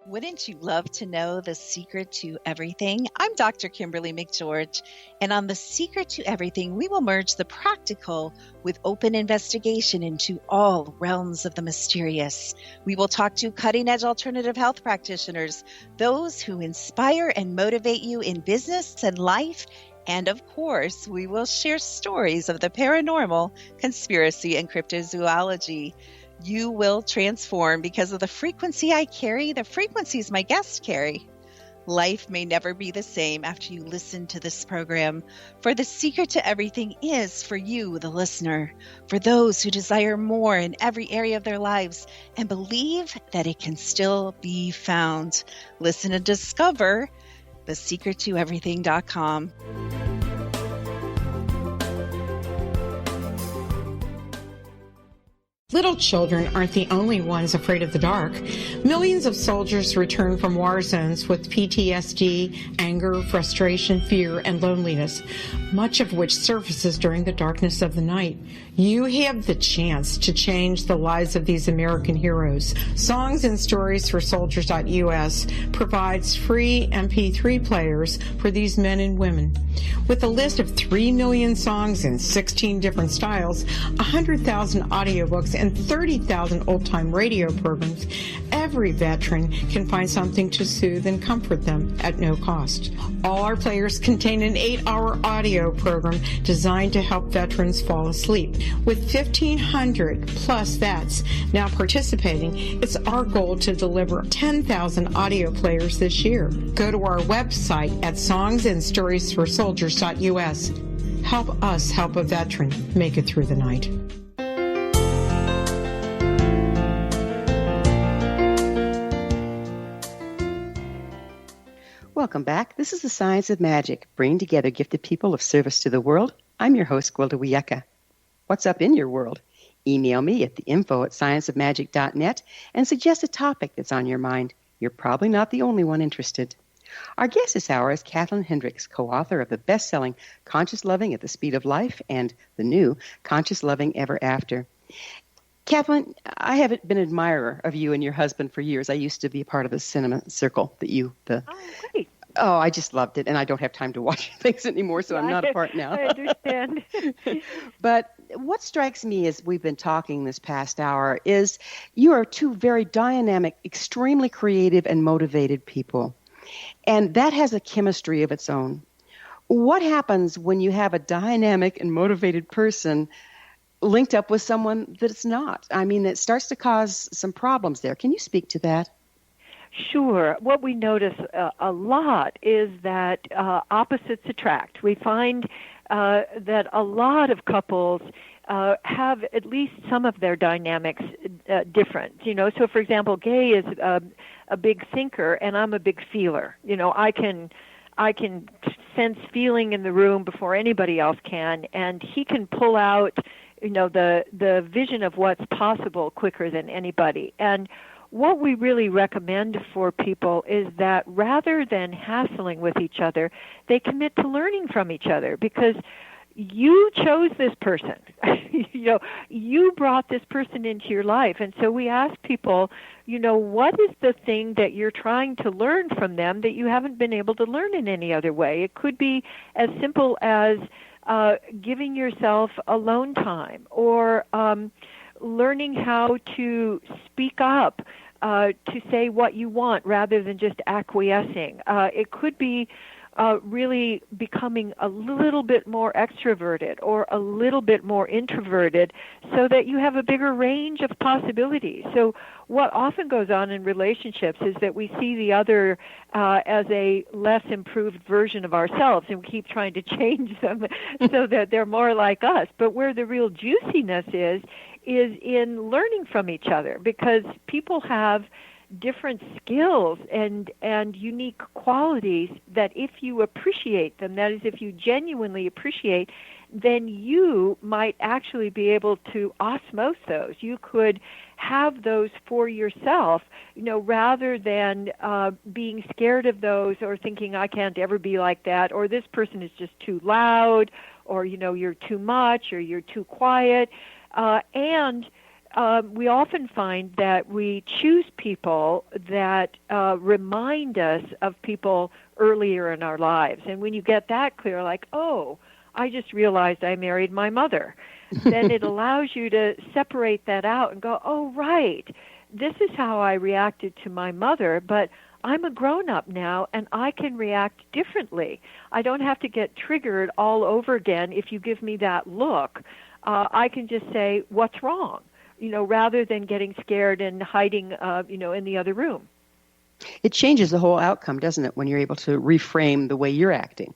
Wouldn't you love to know the secret to everything? I'm Dr. Kimberly McGeorge, and on The Secret to Everything, we will merge the practical with open investigation into all realms of the mysterious. We will talk to cutting-edge alternative health practitioners, those who inspire and motivate you in business and life, and of course, we will share stories of the paranormal, conspiracy, and cryptozoology. You will transform because of the frequency I carry, the frequencies my guests carry. Life may never be the same after you listen to this program, for the secret to everything is for you, the listener, for those who desire more in every area of their lives and believe that it can still be found. Listen and discover thesecrettoeverything.com. Little children aren't the only ones afraid of the dark. Millions of soldiers return from war zones with PTSD, anger, frustration, fear, and loneliness, much of which surfaces during the darkness of the night. You have the chance to change the lives of these American heroes. Songs and Stories for Soldiers.us provides free MP3 players for these men and women. With a list of 3 million songs in 16 different styles, 100,000 audiobooks, and 30,000 old-time radio programs, every veteran can find something to soothe and comfort them at no cost. All our players contain an 8-hour audio program designed to help veterans fall asleep. With 1,500 plus vets now participating, it's our goal to deliver 10,000 audio players this year. Go to our website at songsandstoriesforsoldiers.us. Help us help a veteran make it through the night. Welcome back. This is The Science of Magic, bringing together gifted people of service to the world. I'm your host, Gwilda Wiyaka. What's up in your world? Email me at info@scienceofmagic.net and suggest a topic that's on your mind. You're probably not the only one interested. Our guest this hour is Kathlyn Hendricks, co-author of the best-selling Conscious Loving at the Speed of Life and the new Conscious Loving Ever After. Kathlyn, I have been an admirer of you and your husband for years. I used to be a part of the cinema circle that you... Oh, great. Oh, I just loved it, and I don't have time to watch things anymore, so I'm not a part now. I understand. But what strikes me as we've been talking this past hour is you are two very dynamic, extremely creative, and motivated people. And that has a chemistry of its own. What happens when you have a dynamic and motivated person linked up with someone that's not? I mean, it starts to cause some problems there. Can you speak to that? Sure. What we notice a lot is that opposites attract. We find that a lot of couples have at least some of their dynamics different. You know, so for example, Gay is a big thinker and I'm a big feeler. You know, I can sense feeling in the room before anybody else can, and he can pull out, you know, the vision of what's possible quicker than anybody. And what we really recommend for people is that rather than hassling with each other, they commit to learning from each other, because you chose this person. You brought this person into your life. And so we ask people, what is the thing that you're trying to learn from them that you haven't been able to learn in any other way? It could be as simple as giving yourself alone time, or learning how to speak up, to say what you want rather than just acquiescing. It could be really becoming a little bit more extroverted or a little bit more introverted, so that you have a bigger range of possibilities. So what often goes on in relationships is that we see the other as a less improved version of ourselves, and we keep trying to change them so that they're more like us. But where the real juiciness is in learning from each other, because people have different skills and unique qualities that if you appreciate them, that is, if you genuinely appreciate, then you might actually be able to osmose those. You could have those for yourself, rather than being scared of those, or thinking, I can't ever be like that, or this person is just too loud, or, you're too much, or you're too quiet. We often find that we choose people that remind us of people earlier in our lives. And when you get that clear, like, oh, I just realized I married my mother, then it allows you to separate that out and go, oh, right, this is how I reacted to my mother, but I'm a grown-up now, and I can react differently. I don't have to get triggered all over again if you give me that look. I can just say, what's wrong? Rather than getting scared and hiding, in the other room. It changes the whole outcome, doesn't it, when you're able to reframe the way you're acting?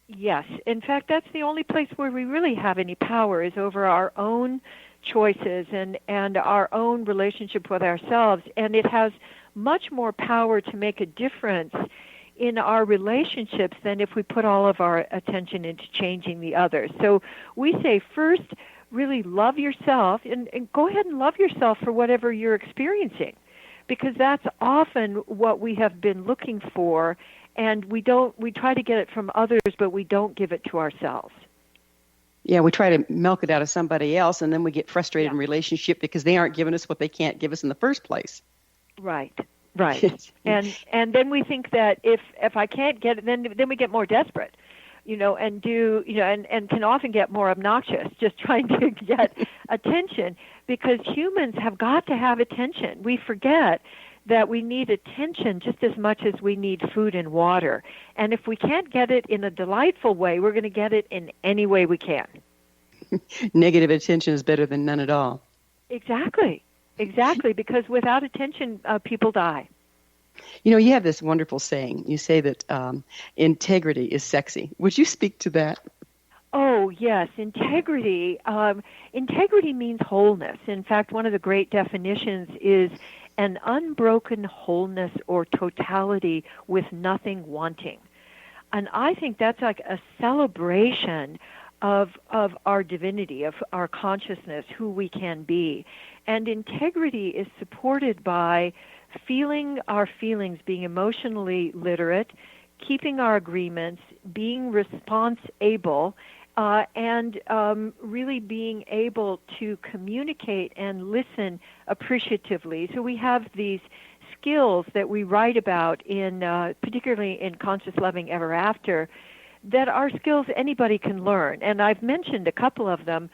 Yes. In fact, that's the only place where we really have any power, is over our own choices and our own relationship with ourselves. And it has much more power to make a difference in our relationships than if we put all of our attention into changing the others. So we say, first, really love yourself, and go ahead and love yourself for whatever you're experiencing, because that's often what we have been looking for, and we try to get it from others, but we don't give it to ourselves. Yeah, we try to milk it out of somebody else, and then we get frustrated in relationship because they aren't giving us what they can't give us in the first place. Right. and then we think that if I can't get it, then we get more desperate. And can often get more obnoxious, just trying to get attention, because humans have got to have attention. We forget that we need attention just as much as we need food and water. And if we can't get it in a delightful way, we're going to get it in any way we can. Negative attention is better than none at all. Exactly, because without attention, people die. You have this wonderful saying. You say that integrity is sexy. Would you speak to that? Oh, yes. Integrity. Integrity means wholeness. In fact, one of the great definitions is an unbroken wholeness or totality with nothing wanting. And I think that's like a celebration of our divinity, of our consciousness, who we can be. And integrity is supported by feeling our feelings, being emotionally literate, keeping our agreements, being response-able, and really being able to communicate and listen appreciatively. So we have these skills that we write about in, particularly in Conscious Loving Ever After, that are skills anybody can learn. And I've mentioned a couple of them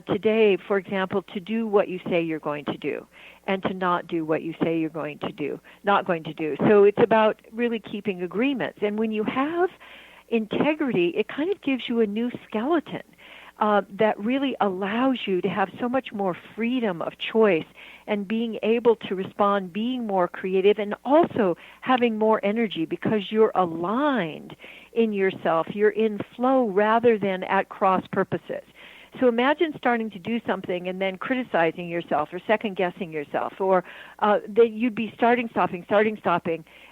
today, for example, to do what you say you're going to do, and to not do what you say you're going to do, not going to do. So it's about really keeping agreements. And when you have integrity, it kind of gives you a new skeleton that really allows you to have so much more freedom of choice and being able to respond, being more creative, and also having more energy because you're aligned in yourself. You're in flow rather than at cross purposes. So imagine starting to do something and then criticizing yourself or second-guessing yourself, or that you'd be starting, stopping,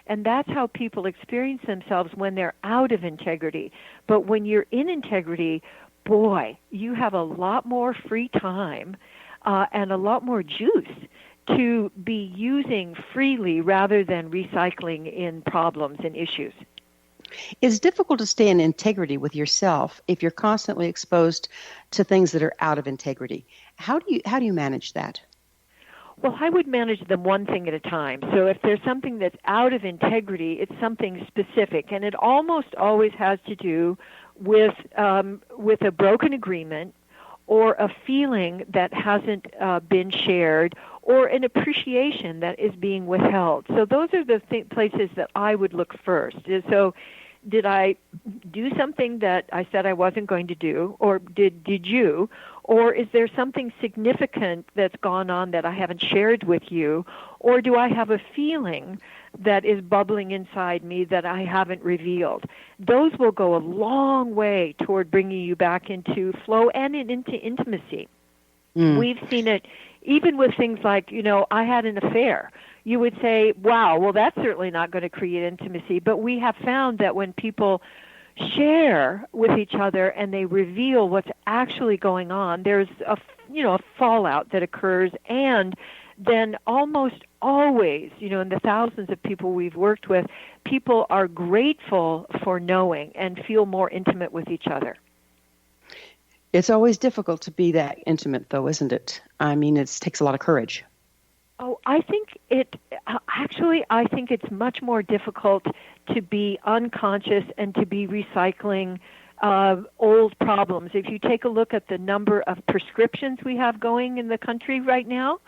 and that's how people experience themselves when they're out of integrity. But when you're in integrity, boy, you have a lot more free time and a lot more juice to be using freely rather than recycling in problems and issues. It's difficult to stay in integrity with yourself if you're constantly exposed to things that are out of integrity. How do you manage that? Well, I would manage them one thing at a time. So if there's something that's out of integrity, it's something specific, and it almost always has to do with a broken agreement, or a feeling that hasn't been shared, or an appreciation that is being withheld. So those are the places that I would look first. So did I do something that I said I wasn't going to do, or did you? Or is there something significant that's gone on that I haven't shared with you? Or do I have a feeling that is bubbling inside me that I haven't revealed? Those will go a long way toward bringing you back into flow and into intimacy. We've seen it even with things like, I had an affair. You would say, wow, well, that's certainly not going to create intimacy. But we have found that when people share with each other and they reveal what's actually going on, there's a fallout that occurs, and then almost always, in the thousands of people we've worked with, people are grateful for knowing and feel more intimate with each other. It's always difficult to be that intimate, though, isn't it? I mean, it takes a lot of courage. Oh, I think I think it's much more difficult to be unconscious and to be recycling old problems. If you take a look at the number of prescriptions we have going in the country right now,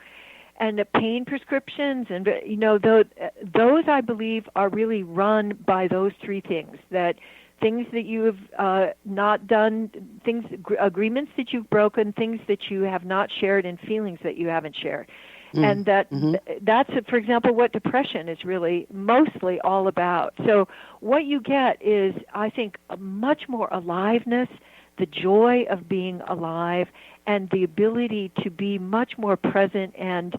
and the pain prescriptions, and those I believe are really run by those three things: that things that you have not done, agreements that you've broken, things that you have not shared, and feelings that you haven't shared. And that's, for example, what depression is really mostly all about. So what you get is, I think, a much more aliveness, the joy of being alive, and the ability to be much more present and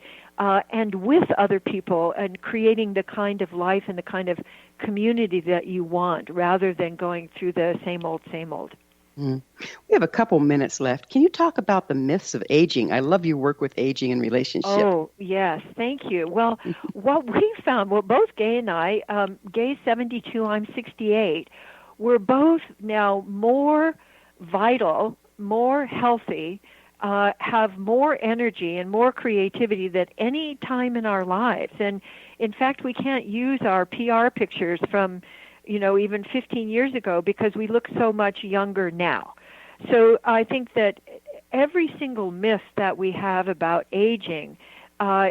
with other people, and creating the kind of life and the kind of community that you want, rather than going through the same old, same old. We have a couple minutes left. Can you talk about the myths of aging? I love your work with aging and relationships. Oh, yes. Thank you. Well, what we found, both Gay and I, Gay's 72, I'm 68, we're both now more vital, more healthy, have more energy and more creativity than any time in our lives. And, in fact, we can't use our PR pictures from even 15 years ago, because we look so much younger now. So I think that every single myth that we have about aging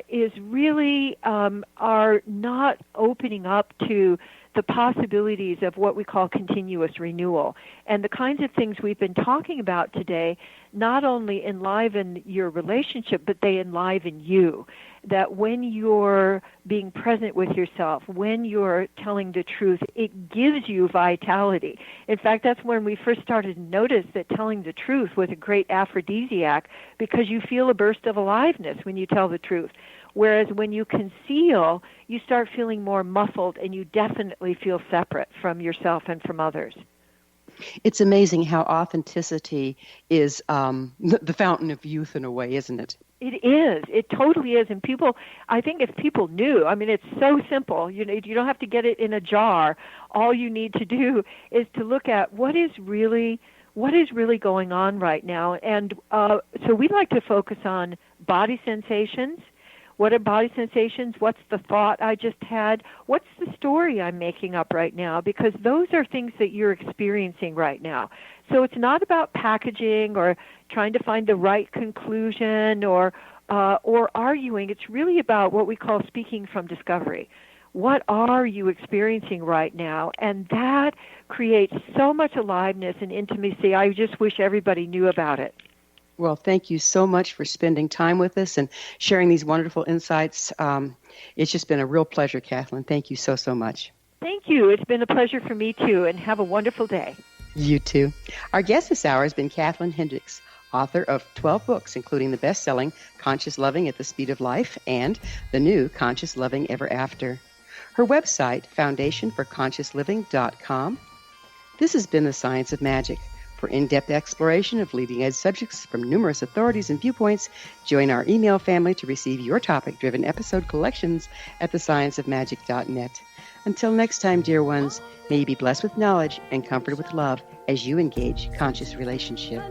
is really are not opening up to the possibilities of what we call continuous renewal. And the kinds of things we've been talking about today not only enliven your relationship, but they enliven you. That when you're being present with yourself, when you're telling the truth, it gives you vitality. In fact, that's when we first started to notice that telling the truth was a great aphrodisiac, because you feel a burst of aliveness when you tell the truth. Whereas when you conceal, you start feeling more muffled, and you definitely feel separate from yourself and from others. It's amazing how authenticity is the fountain of youth in a way, isn't it? It is. It totally is. And people, I think if people knew, I mean, it's so simple. You don't have to get it in a jar. All you need to do is to look at what is really going on right now. And so we like to focus on body sensations. What are body sensations? What's the thought I just had? What's the story I'm making up right now? Because those are things that you're experiencing right now. So it's not about packaging or trying to find the right conclusion or arguing. It's really about what we call speaking from discovery. What are you experiencing right now? And that creates so much aliveness and intimacy. I just wish everybody knew about it. Well, thank you so much for spending time with us and sharing these wonderful insights. It's just been a real pleasure, Kathlyn. Thank you so much. Thank you. It's been a pleasure for me, too, and have a wonderful day. You too. Our guest this hour has been Kathlyn Hendricks, author of 12 books, including the best-selling Conscious Loving at the Speed of Life and the new Conscious Loving Ever After. Her website, foundationforconsciousliving.com. This has been The Science of Magic, For in-depth exploration of leading-edge subjects from numerous authorities and viewpoints, join our email family to receive your topic-driven episode collections at thescienceofmagic.net. Until next time, dear ones, may you be blessed with knowledge and comforted with love as you engage conscious relationship.